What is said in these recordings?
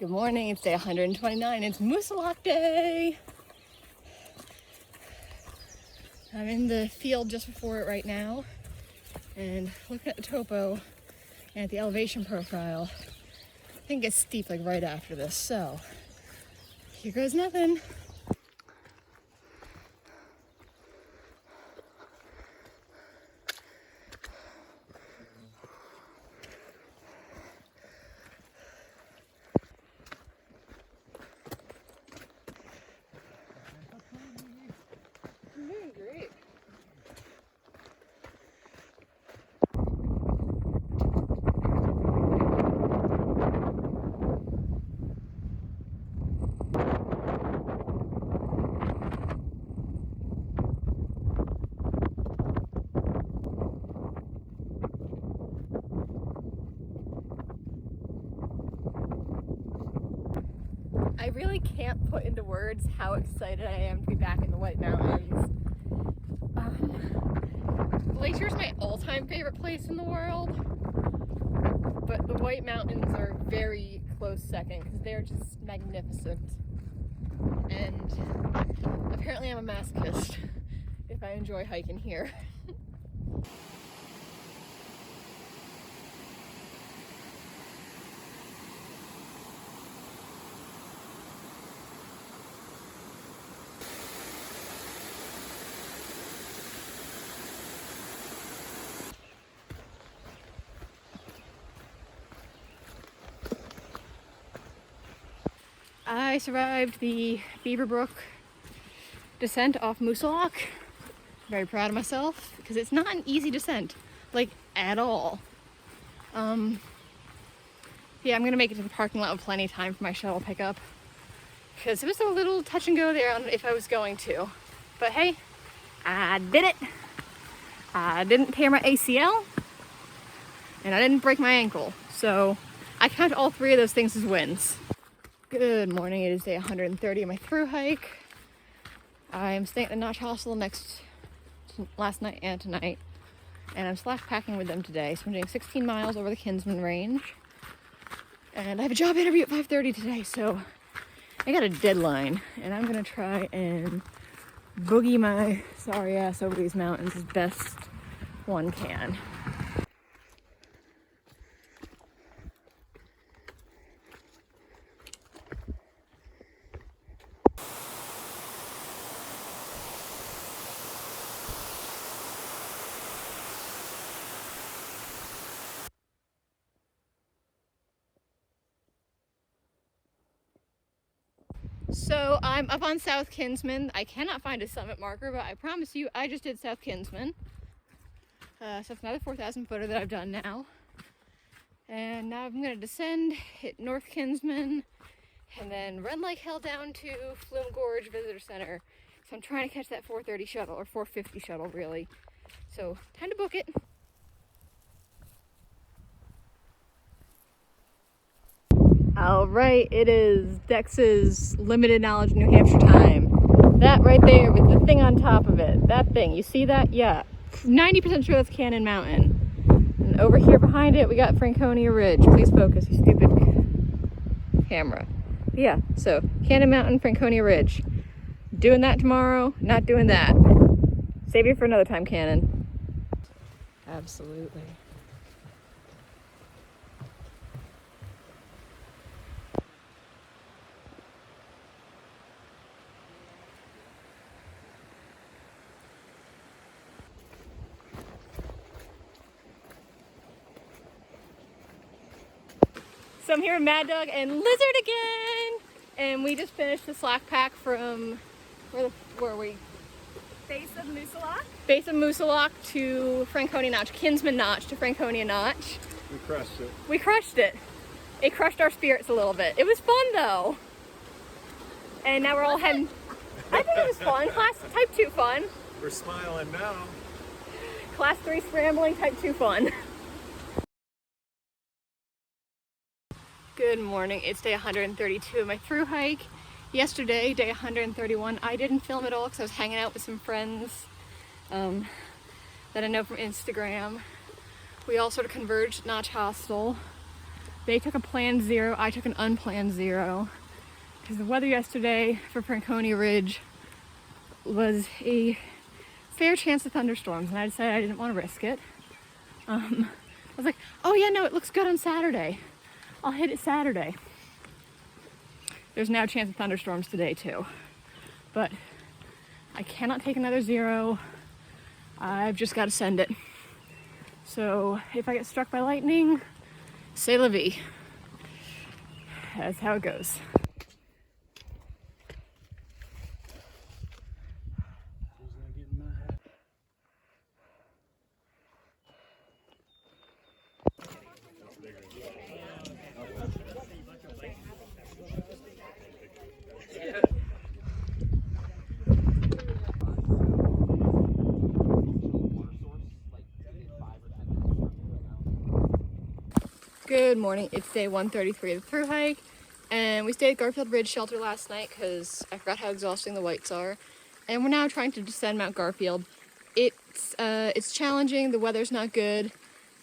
Good morning, it's day 129. It's Moosalak Day. I'm in the field just before it right now and looking at the topo and at the elevation profile. I think it's steep like right after this, so here goes nothing. Great. I really can't put into words how excited I am to be back in the White Mountains. Glacier is my all-time favorite place in the world, but the White Mountains are very close second because they're just magnificent. And apparently I'm a masochist if I enjoy hiking here. I survived the Beaver Brook descent off Moosalak. Very proud of myself because it's not an easy descent, like at all. Yeah, I'm gonna make it to the parking lot with plenty of time for my shuttle pickup because it was a little touch and go there on if I was going to. But hey, I did it. I didn't tear my ACL and I didn't break my ankle. So I count all three of those things as wins. Good morning, it is day 130 of my through hike. I am staying at the Notch Hostel last night and tonight, and I'm slack packing with them today. So I'm doing 16 miles over the Kinsman Range, and I have a job interview at 5:30 today, so I got a deadline, and I'm gonna try and boogie my sorry ass over these mountains as best one can. So I'm up on South Kinsman. I cannot find a summit marker, but I promise you I just did South Kinsman. So it's another 4,000 footer that I've done now. And now I'm gonna descend, hit North Kinsman, and then run like hell down to Flume Gorge Visitor Center. So I'm trying to catch that 4:30 shuttle, or 4:50 shuttle really. So time to book it. All right, it is Dex's limited knowledge New Hampshire time. That right there with the thing on top of it, that thing, you see that? Yeah, 90% sure that's Cannon Mountain. And over here behind it, we got Franconia Ridge. Please focus, you stupid camera. Yeah, so Cannon Mountain, Franconia Ridge. Doing that tomorrow, not doing that. Save you for another time, Cannon. Absolutely. So I'm here with Mad Dog and Lizard again, and we just finished the slack pack from where were we? Base of Moosalak. Base of Moosalak to Franconia Notch, Kinsman Notch to Franconia Notch. We crushed it. We crushed it. It crushed our spirits a little bit. It was fun though. And now we're all heading. I think it was fun. Class type 2 fun. We're smiling now. Class 3 scrambling, type 2 fun. Good morning, it's day 132 of my through hike. Yesterday, day 131, I didn't film at all because I was hanging out with some friends that I know from Instagram. We all sort of converged at Notch Hostel. They took a planned 0, I took an unplanned 0. Because the weather yesterday for Franconia Ridge was a fair chance of thunderstorms, and I decided I didn't want to risk it. I was like, oh yeah, no, it looks good on Saturday. I'll hit it Saturday. There's now a chance of thunderstorms today too. But I cannot take another 0. I've just got to send it. So if I get struck by lightning, c'est la vie. That's how it goes. Good morning, it's day 133 of the through hike, and we stayed at Garfield Ridge Shelter last night because I forgot how exhausting the whites are, and we're now trying to descend Mount Garfield. It's challenging, the weather's not good,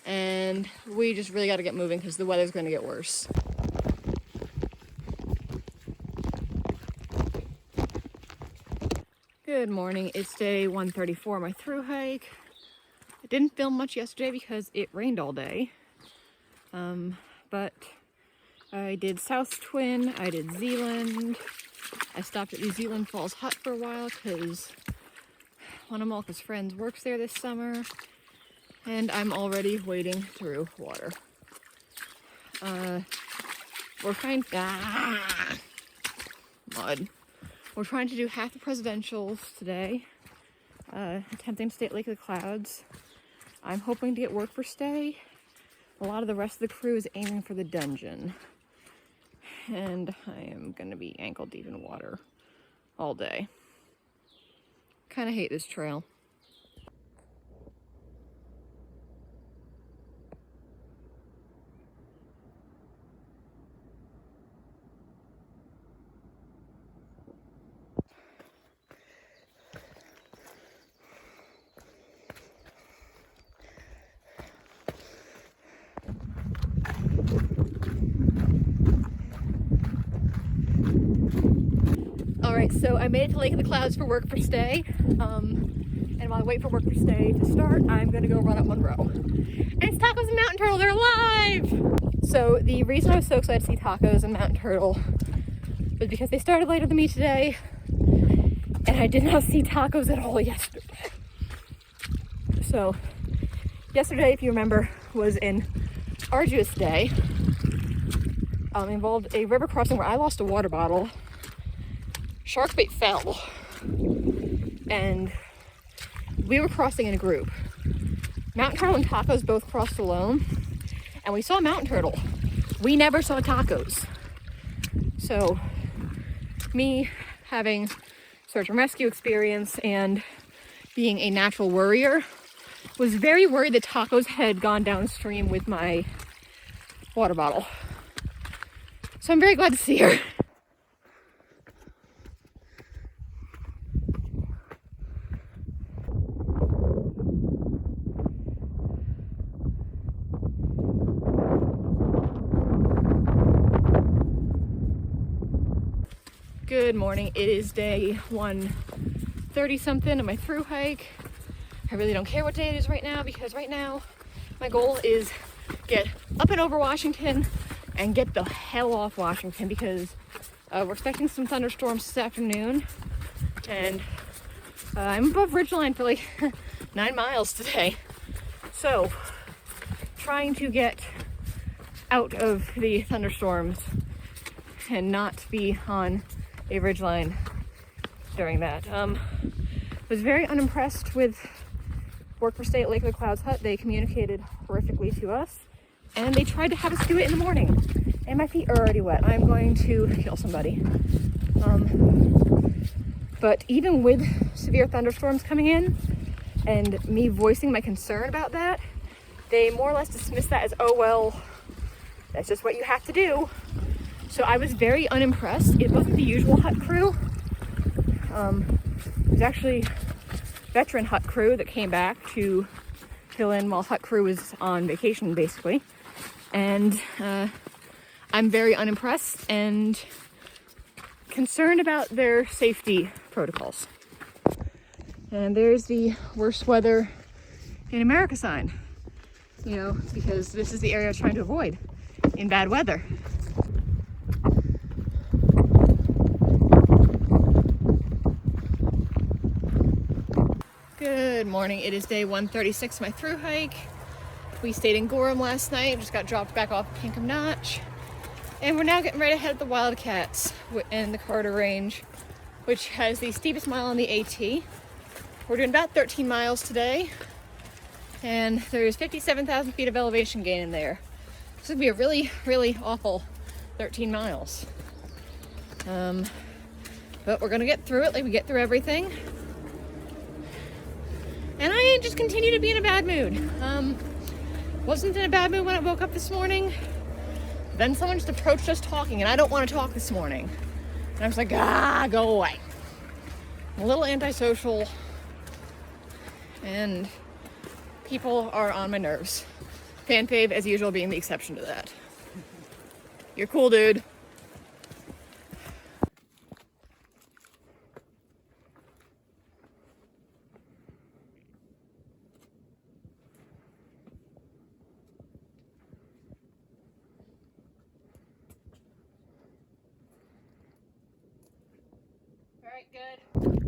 and we just really got to get moving because the weather's going to get worse. Good morning, it's day 134 of my through hike. I didn't film much yesterday because it rained all day. But I did South Twin, I did Zealand, I stopped at New Zealand Falls Hut for a while because one of Malka's friends works there this summer, and I'm already wading through water. We're trying mud. We're trying to do half the presidentials today, attempting to stay at Lake of the Clouds. I'm hoping to get work for stay. A lot of the rest of the crew is aiming for the dungeon. And I am going to be ankle deep in water all day. Kind of hate this trail. Alright, so I made it to Lake of the Clouds for work for stay, and while I wait for work for stay to start, I'm going to go run up Monroe. And it's tacos and mountain turtle, they're alive! So the reason I was so excited to see tacos and mountain turtle was because they started later than me today, and I did not see tacos at all yesterday. So yesterday, if you remember, was an arduous day. Involved a river crossing where I lost a water bottle. Sharkbait fell, and we were crossing in a group. Mountain turtle and tacos both crossed alone, and we saw mountain turtle. We never saw tacos. So, me having search and rescue experience and being a natural worrier, was very worried that tacos had gone downstream with my water bottle. So I'm very glad to see her. Good morning, it is day 130 something of my through hike. I really don't care what day it is right now because right now my goal is get up and over Washington and get the hell off Washington because we're expecting some thunderstorms this afternoon, and I'm above ridgeline for like 9 miles today. So trying to get out of the thunderstorms and not be on a ridgeline during that. Was very unimpressed with work for stay at Lake of the Clouds Hut. They communicated horrifically to us, and they tried to have us do it in the morning. And my feet are already wet. I'm going to kill somebody. But even with severe thunderstorms coming in, and me voicing my concern about that, they more or less dismissed that as, oh well, that's just what you have to do. So I was very unimpressed. It wasn't the usual hut crew. It was actually veteran hut crew that came back to fill in while hut crew was on vacation, basically. And I'm very unimpressed and concerned about their safety protocols. And there's the worst weather in America sign, you know, because this is the area I was trying to avoid in bad weather. Good morning. It is day 136 of my through hike. We stayed in Gorham last night, just got dropped back off Pinkham Notch. And we're now getting right ahead of the Wildcats in the Carter Range, which has the steepest mile on the AT. We're doing about 13 miles today, and there's 57,000 feet of elevation gain in there. This would be a really, really awful 13 miles. But we're gonna get through it like we get through everything. And I just continue to be in a bad mood. Wasn't in a bad mood when I woke up this morning. Then someone just approached us talking, and I don't want to talk this morning. And I was like, go away. I'm a little antisocial, and people are on my nerves. Fan fave, as usual, being the exception to that. You're cool, dude. All right, good.